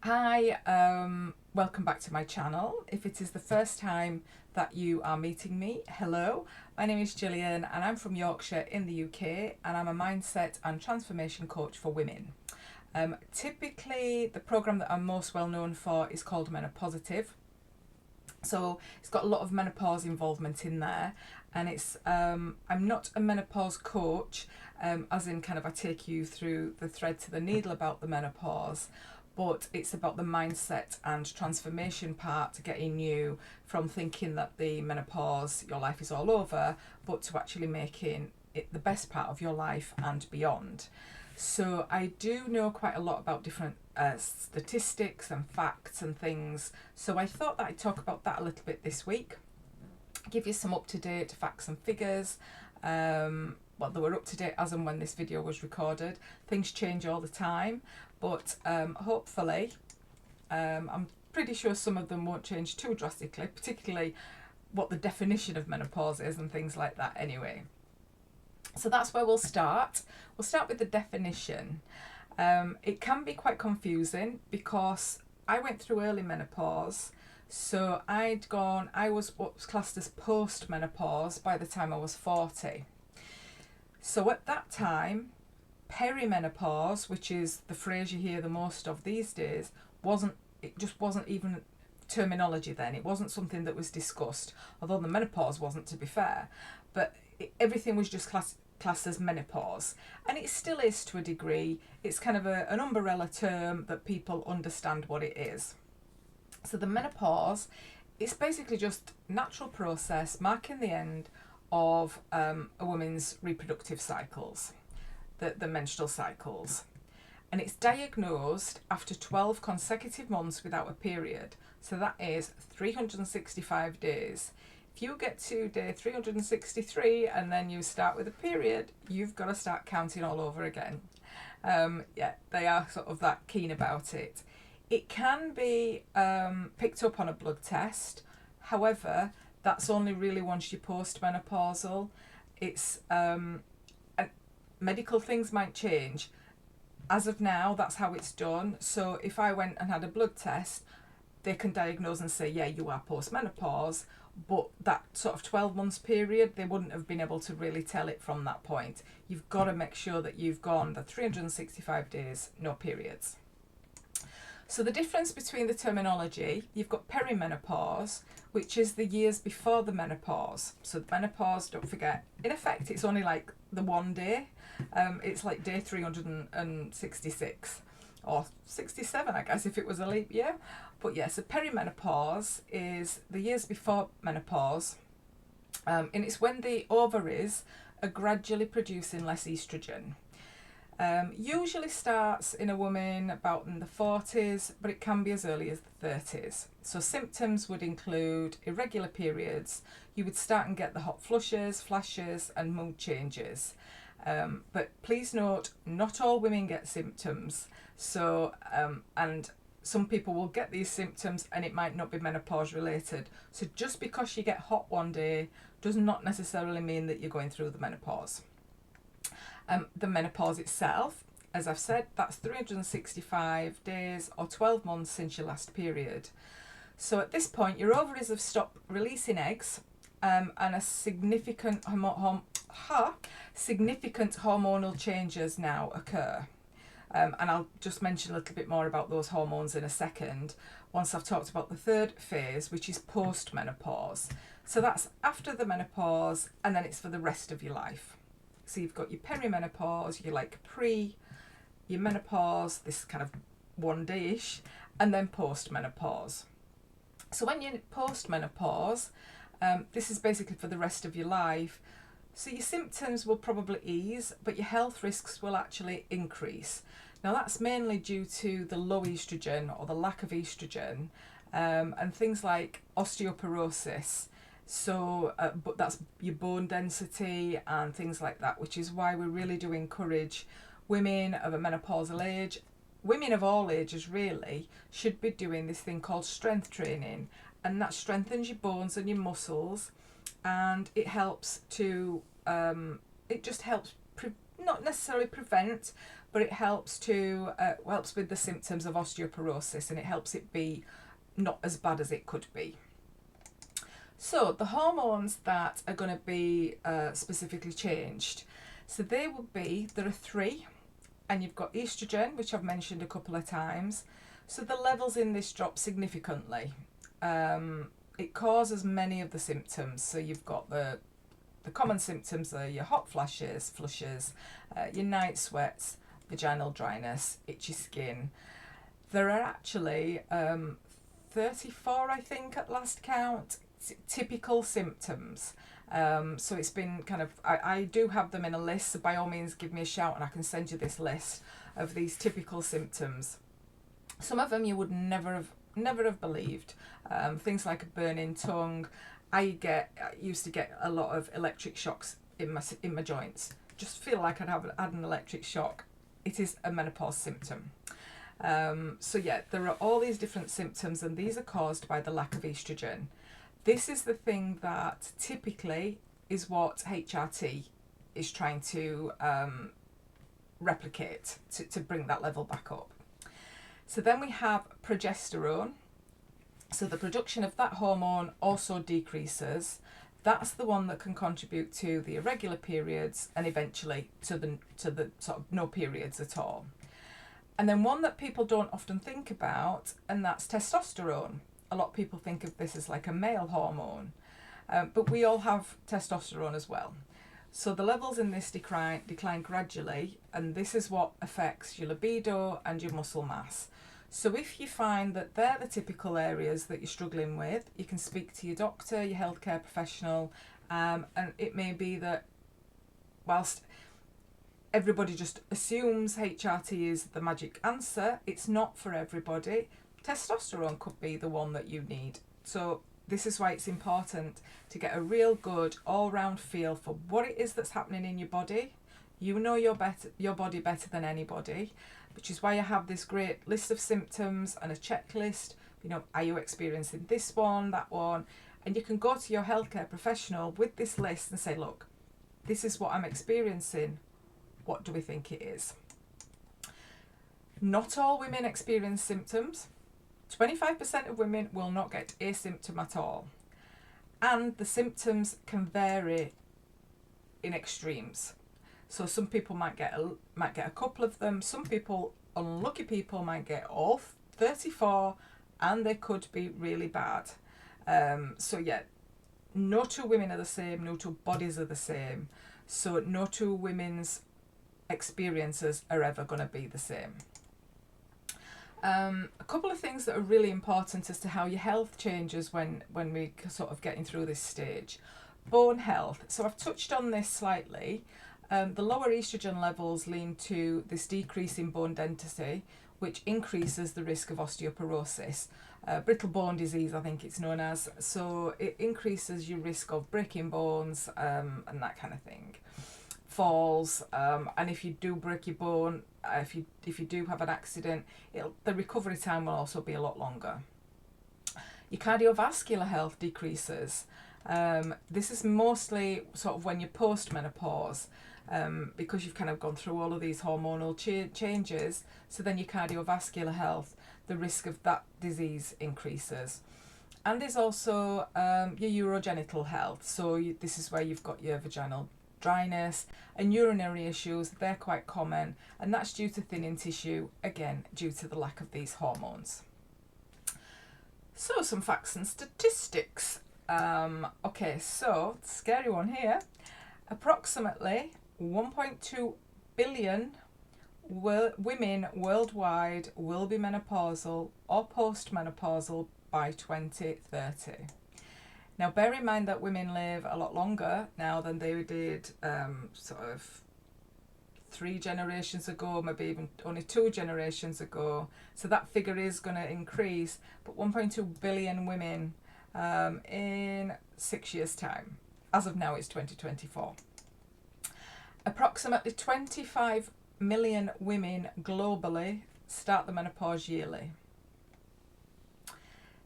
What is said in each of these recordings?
Hi, welcome back to my channel. If it is the first time that you are meeting me, hello. My name is Gillian and I'm from Yorkshire in the UK, and I'm a mindset and transformation coach for women. Typically, the programme that I'm most well known for is called Menopause. So it's got a lot of menopause involvement in there, and I'm not a menopause coach, as in kind of I take you through the thread to the needle about the menopause, but it's about the mindset and transformation part, getting you from thinking that the menopause, your life is all over, but to actually making it the best part of your life and beyond. So I do know quite a lot about different statistics and facts and things. So I thought that I'd talk about that a little bit this week. Give you some up-to-date facts and figures. Well, they were up to date as and when this video was recorded. Things change all the time, but hopefully, I'm pretty sure some of them won't change too drastically, particularly what the definition of menopause is and things like that anyway. So that's where we'll start. We'll start with the definition. It can be quite confusing because I went through early menopause. So I was what was classed as post-menopause by the time I was 40. So at that time, perimenopause, which is the phrase you hear the most of these days, it just wasn't even terminology then. It wasn't something that was discussed, although the menopause wasn't, to be fair. But everything was just classed as menopause, and it still is to a degree. It's kind of an umbrella term that people understand what it is. So the menopause, it's basically just natural process marking the end of a woman's reproductive cycles, the menstrual cycles. And it's diagnosed after 12 consecutive months without a period. So that is 365 days. If you get to day 363 and then you start with a period, you've got to start counting all over again. They are sort of that keen about it. It can be picked up on a blood test. However, that's only really once you're postmenopausal. It's medical things might change. As of now, that's how it's done. So if I went and had a blood test, they can diagnose and say, yeah, you are postmenopause. But that sort of 12 months period, they wouldn't have been able to really tell it from that point. You've got to make sure that you've gone the 365 days, no periods. So the difference between the terminology, you've got perimenopause, which is the years before the menopause. So the menopause, don't forget, in effect, it's only like the one day. It's like day 366 or 67, I guess, if it was a leap year. But yeah, so perimenopause is the years before menopause, and it's when the ovaries are gradually producing less estrogen. Usually starts in a woman about in the 40s, but it can be as early as the 30s. So symptoms would include irregular periods. You would start and get the hot flushes, flashes, and mood changes. But please note, not all women get symptoms. So, and some people will get these symptoms and it might not be menopause related. So just because you get hot one day does not necessarily mean that you're going through the menopause. The menopause itself, as I've said, that's 365 days or 12 months since your last period. So at this point, your ovaries have stopped releasing eggs, and a significant hormonal changes now occur. And I'll just mention a little bit more about those hormones in a second, once I've talked about the third phase, which is post-menopause. So that's after the menopause, and then it's for the rest of your life. So you've got your perimenopause, your like your menopause, this kind of one day-ish, and then post-menopause. So when you're post-menopause, this is basically for the rest of your life. So your symptoms will probably ease, but your health risks will actually increase. Now that's mainly due to the low estrogen or the lack of estrogen, and things like osteoporosis. So, but that's your bone density and things like that, which is why we really do encourage women of a menopausal age, women of all ages really, should be doing this thing called strength training, and that strengthens your bones and your muscles, and it helps to, it just helps not necessarily prevent, but it helps with the symptoms of osteoporosis, and it helps it be not as bad as it could be. So the hormones that are going to be specifically changed, so there are three, and you've got estrogen, which I've mentioned a couple of times. So the levels in this drop significantly. It causes many of the symptoms. So you've got the common symptoms are your hot flushes, your night sweats, vaginal dryness, itchy skin. There are actually 34, I think, at last count, typical symptoms. So it's been kind of, I do have them in a list, so by all means give me a shout and I can send you this list of these typical symptoms. Some of them you would never have believed. Things like a burning tongue. I used to get a lot of electric shocks in my joints. Just feel like I'd had an electric shock. It is a menopause symptom. So yeah, there are all these different symptoms, and these are caused by the lack of estrogen. This is the thing that typically is what HRT is trying to replicate to bring that level back up. So then we have progesterone. So the production of that hormone also decreases. That's the one that can contribute to the irregular periods and eventually to the sort of no periods at all. And then one that people don't often think about, and that's testosterone. A lot of people think of this as like a male hormone, but we all have testosterone as well. So the levels in this decline gradually, and this is what affects your libido and your muscle mass. So if you find that they're the typical areas that you're struggling with, you can speak to your doctor, your healthcare professional, and it may be that whilst everybody just assumes HRT is the magic answer, it's not for everybody. Testosterone could be the one that you need. So this is why it's important to get a real good all-round feel for what it is that's happening in your body. You know your body better than anybody, which is why I have this great list of symptoms and a checklist. You know, are you experiencing this one, that one? And you can go to your healthcare professional with this list and say, look, this is what I'm experiencing. What do we think it is? Not all women experience symptoms. 25% of women will not get a symptom at all. And the symptoms can vary in extremes. So some people might get a couple of them. Some people, unlucky people, might get all 34, and they could be really bad. So yeah, no two women are the same. No two bodies are the same. So no two women's experiences are ever going to be the same. A couple of things that are really important as to how your health changes when we're sort of getting through this stage. Bone health. So I've touched on this slightly. The lower estrogen levels lead to this decrease in bone density, which increases the risk of osteoporosis. Brittle bone disease, I think it's known as. So it increases your risk of breaking bones and that kind of thing. Falls, and if you do break your bone, if you do have an accident, the recovery time will also be a lot longer. Your cardiovascular health decreases. This is mostly sort of when you're post-menopause, because you've kind of gone through all of these hormonal changes. So then your cardiovascular health, the risk of that disease increases. And there's also your urogenital health. So this is where you've got your vaginal dryness and urinary issues. They're quite common, and that's due to thinning tissue, again due to the lack of these hormones. So some facts and statistics. Okay, so scary one here. Approximately 1.2 billion women worldwide will be menopausal or postmenopausal by 2030. Now, bear in mind that women live a lot longer now than they did sort of 3 generations ago, maybe even only 2 generations ago. So that figure is going to increase, but 1.2 billion women in 6 years' time. As of now, it's 2024. Approximately 25 million women globally start the menopause yearly.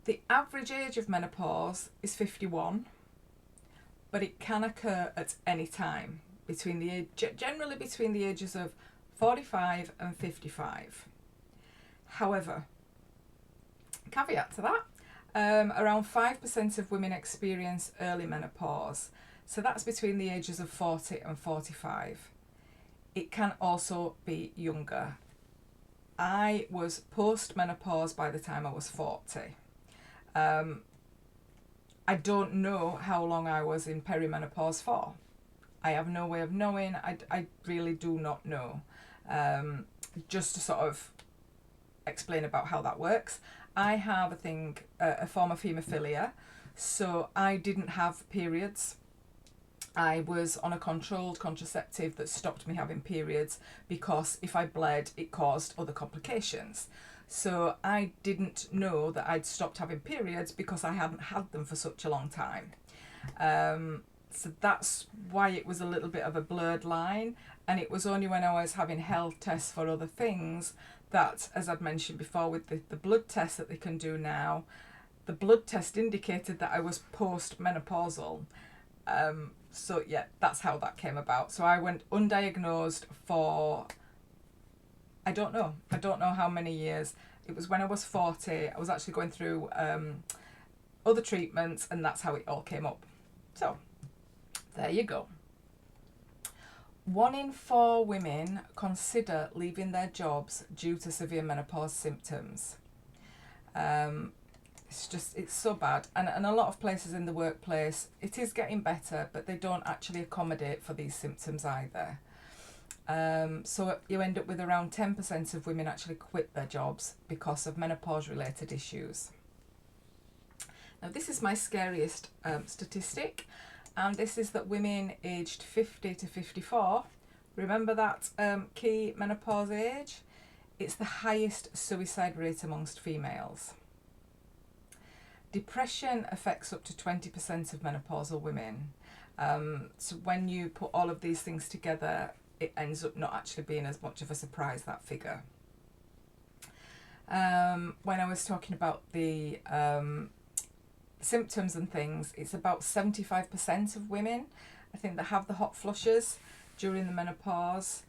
The average age of menopause is 51, but it can occur at any time generally between the ages of 45 and 55. However, caveat to that, around 5% of women experience early menopause. So that's between the ages of 40 and 45. It can also be younger. I was post-menopause by the time I was 40. I don't know how long I was in perimenopause for. I have no way of knowing. I really do not know. Just to sort of explain about how that works, I have a form of haemophilia, so I didn't have periods. I was on a controlled contraceptive that stopped me having periods because if I bled, it caused other complications. So I didn't know that I'd stopped having periods because I hadn't had them for such a long time. So that's why it was a little bit of a blurred line. And it was only when I was having health tests for other things that, as I'd mentioned before, with the blood test that they can do now, the blood test indicated that I was post-menopausal. So yeah, that's how that came about. So I went undiagnosed for, I don't know how many years. It was when I was 40. I was actually going through other treatments, and that's how it all came up. So there you go. 1 in 4 women consider leaving their jobs due to severe menopause symptoms. It's so bad. And a lot of places in the workplace, it is getting better, but they don't actually accommodate for these symptoms either. So you end up with around 10% of women actually quit their jobs because of menopause-related issues. Now, this is my scariest statistic, and this is that women aged 50 to 54, remember that key menopause age? It's the highest suicide rate amongst females. Depression affects up to 20% of menopausal women. So when you put all of these things together, it ends up not actually being as much of a surprise, that figure. When I was talking about the symptoms and things, it's about 75% of women, I think, that have the hot flushes during the menopause.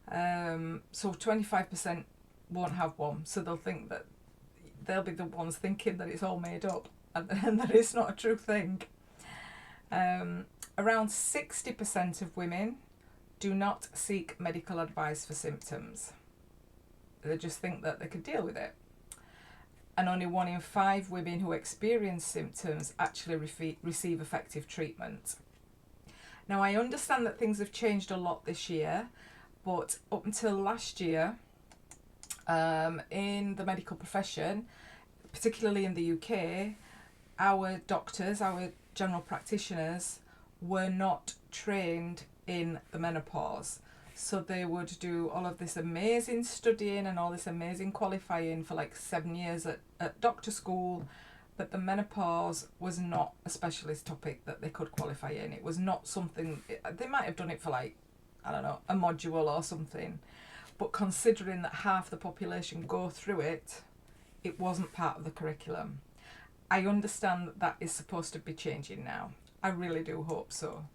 So 25% won't have one, so they'll think that they'll be the ones thinking that it's all made up, and that it's not a true thing. Around 60% of women do not seek medical advice for symptoms. They just think that they could deal with it. And only 1 in 5 women who experience symptoms actually receive effective treatment. Now, I understand that things have changed a lot this year, but up until last year, in the medical profession, particularly in the UK, our doctors, our general practitioners, were not trained in the menopause. So they would do all of this amazing studying and all this amazing qualifying for like 7 years at doctor school, but the menopause was not a specialist topic that they could qualify in. It was not something, they might have done it for like, I don't know, a module or something, but considering that half the population go through it, it wasn't part of the curriculum. I understand that that is supposed to be changing now. I really do hope so.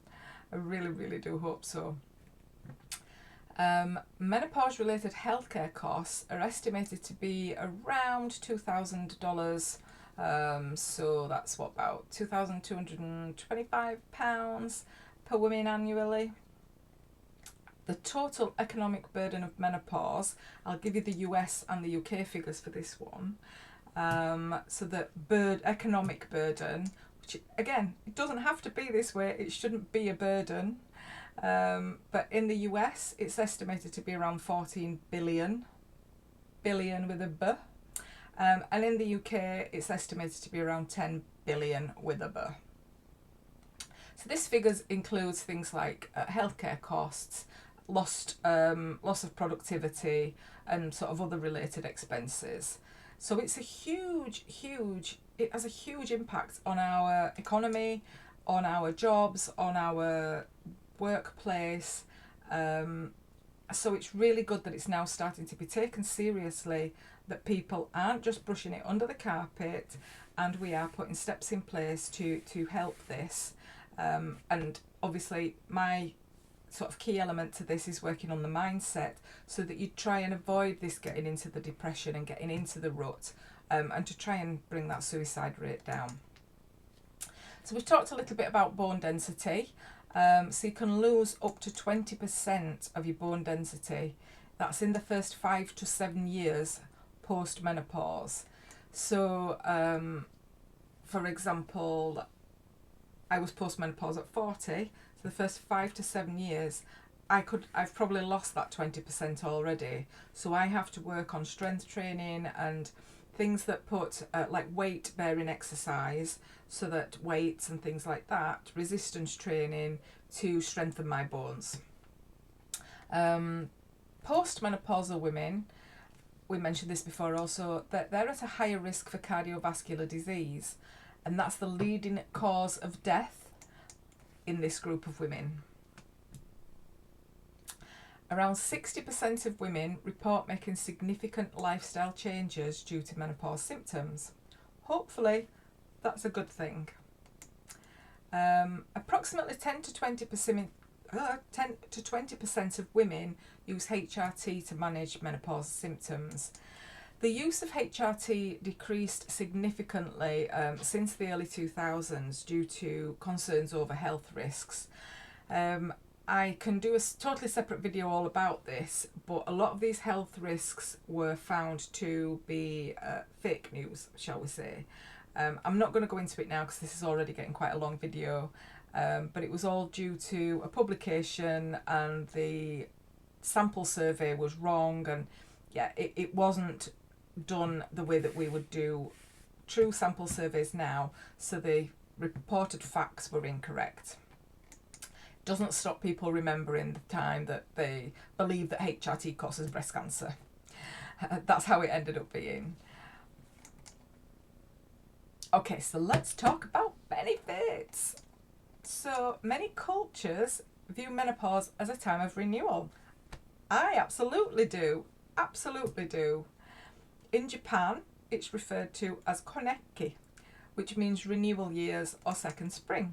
I really, really do hope so. Menopause-related healthcare costs are estimated to be around $2,000. So that's what, about £2,225 per woman annually. The total economic burden of menopause, I'll give you the US and the UK figures for this one. So the economic burden, which again, it doesn't have to be this way, it shouldn't be a burden. But in the US, it's estimated to be around 14 billion with a B. And in the UK, it's estimated to be around 10 billion with a B. So this figures includes things like healthcare costs, loss of productivity, and sort of other related expenses. So it's it has a huge impact on our economy, on our jobs, on our workplace. So it's really good that it's now starting to be taken seriously, that people aren't just brushing it under the carpet, and we are putting steps in place to help this. And obviously my sort of key element to this is working on the mindset, so that you try and avoid this getting into the depression and getting into the rut, and to try and bring that suicide rate down. So we've talked a little bit about bone density. So you can lose up to 20% of your bone density. That's in the first 5 to 7 years post-menopause. So, for example, I was post-menopause at 40, so the first 5 to 7 years, I've probably lost that 20% already. So I have to work on strength training and things that put like weight bearing exercise, so that weights and things like that, resistance training to strengthen my bones. Postmenopausal women, we mentioned this before also, that they're at a higher risk for cardiovascular disease, and that's the leading cause of death in this group of women. Around 60% of women report making significant lifestyle changes due to menopause symptoms. Hopefully, that's a good thing. Approximately 10 to 20% of women use HRT to manage menopause symptoms. The use of HRT decreased significantly since the early 2000s due to concerns over health risks. I can do a totally separate video all about this, but a lot of these health risks were found to be fake news, shall we say. I'm not going to go into it now because this is already getting quite a long video, but it was all due to a publication, and the sample survey was wrong, and yeah, it wasn't done the way that we would do true sample surveys now, so the reported facts were incorrect. Doesn't stop people remembering the time that they believe that HRT causes breast cancer. That's how it ended up being. Okay, so let's talk about benefits. So many cultures view menopause as a time of renewal. I absolutely do. Absolutely do. In Japan, it's referred to as koneki, which means renewal years or second spring.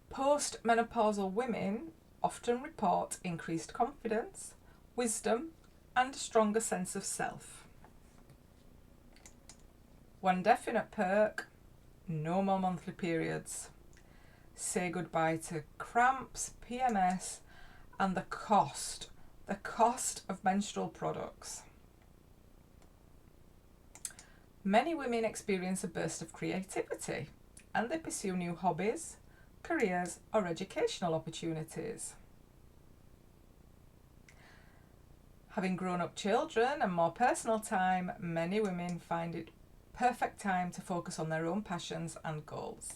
Post-menopausal women often report increased confidence, wisdom, and a stronger sense of self. One definite perk: no more monthly periods. Say goodbye to cramps, PMS, and the cost of menstrual products. Many women experience a burst of creativity, and they pursue new hobbies, careers, or educational opportunities. Having grown up children and more personal time, many women find it perfect time to focus on their own passions and goals.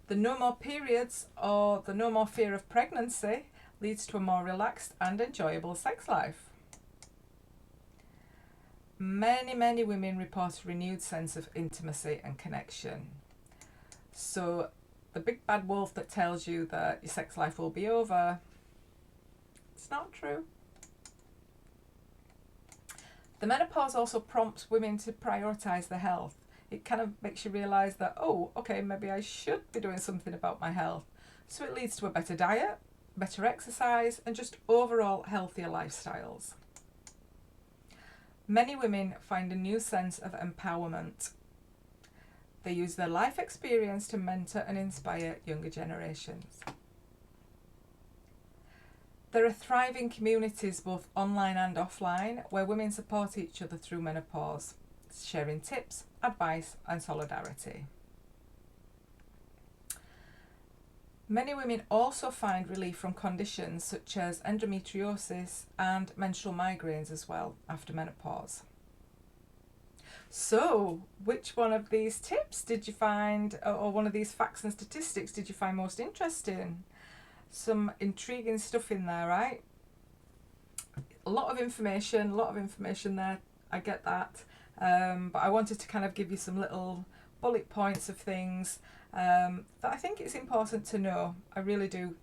The no more periods, or the no more fear of pregnancy, leads to a more relaxed and enjoyable sex life. Many women report a renewed sense of intimacy and connection. So the big bad wolf that tells you that your sex life will be over, it's not true. The menopause also prompts women to prioritise their health. It kind of makes you realise that, oh, okay, maybe I should be doing something about my health. So it leads to a better diet, better exercise, and just overall healthier lifestyles. Many women find a new sense of empowerment. They use their life experience to mentor and inspire younger generations. There are thriving communities, both online and offline, where women support each other through menopause, sharing tips, advice, and solidarity. Many women also find relief from conditions such as endometriosis and menstrual migraines as well after menopause. So, which one of these tips did you find, or one of these facts and statistics did you find most interesting? Some intriguing stuff in there, right? A lot of information there, I get that. But I wanted to kind of give you some little bullet points of things that I think it's important to know. I really do.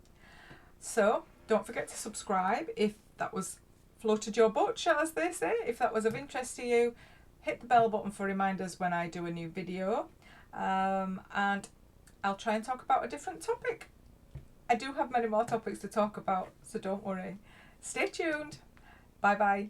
So don't forget to subscribe if that was floated your boat, as they say. If that was of interest to you, hit the bell button for reminders when I do a new video. And I'll try and talk about a different topic. I do have many more topics to talk about, so don't worry. Stay tuned. Bye bye.